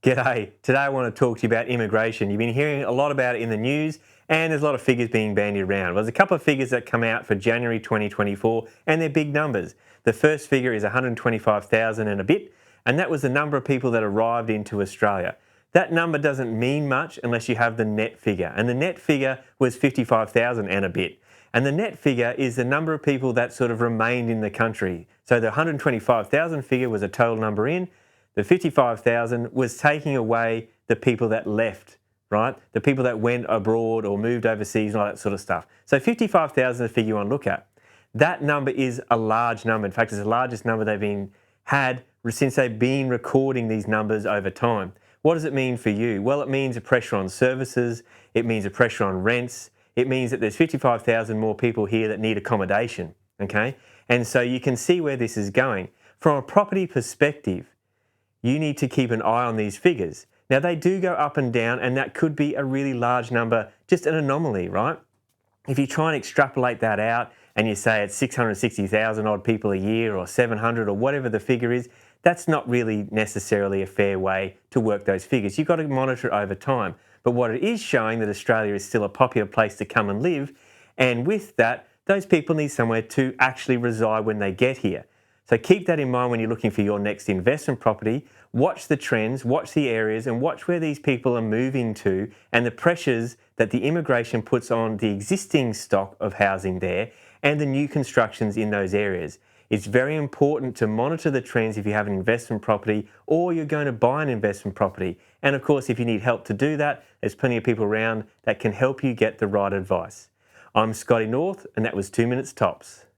G'day. Today I want to talk to you about immigration. You've been hearing a lot about it in the news and there's a lot of figures being bandied around. Well, there's a couple of figures that come out for January 2024 and they're big numbers. The first figure is 125,000 and a bit, and that was the number of people that arrived into Australia. That number doesn't mean much unless you have the net figure, and the net figure was 55,000 and a bit. And the net figure is the number of people that sort of remained in the country. So the 125,000 figure was a total number in. The 55,000 was taking away the people that left, right? The people that went abroad or moved overseas and all that sort of stuff. So 55,000 is the figure you want to look at. That number is a large number. In fact, it's the largest number they've had since they've been recording these numbers over time. What does it mean for you? Well, it means a pressure on services. It means a pressure on rents. It means that there's 55,000 more people here that need accommodation, okay? And so you can see where this is going. From a property perspective, you need to keep an eye on these figures. Now, they do go up and down, and that could be a really large number, just an anomaly, right? If you try and extrapolate that out and you say it's 660,000 odd people a year or 700 or whatever the figure is, that's not really necessarily a fair way to work those figures. You've got to monitor it over time. But what it is showing that Australia is still a popular place to come and live, and with that, those people need somewhere to actually reside when they get here. So keep that in mind when you're looking for your next investment property. Watch the trends, watch the areas, and watch where these people are moving to and the pressures that the immigration puts on the existing stock of housing there and the new constructions in those areas. It's very important to monitor the trends if you have an investment property or you're going to buy an investment property. And of course, if you need help to do that, there's plenty of people around that can help you get the right advice. I'm Scotty North, and that was 2 Minutes Tops.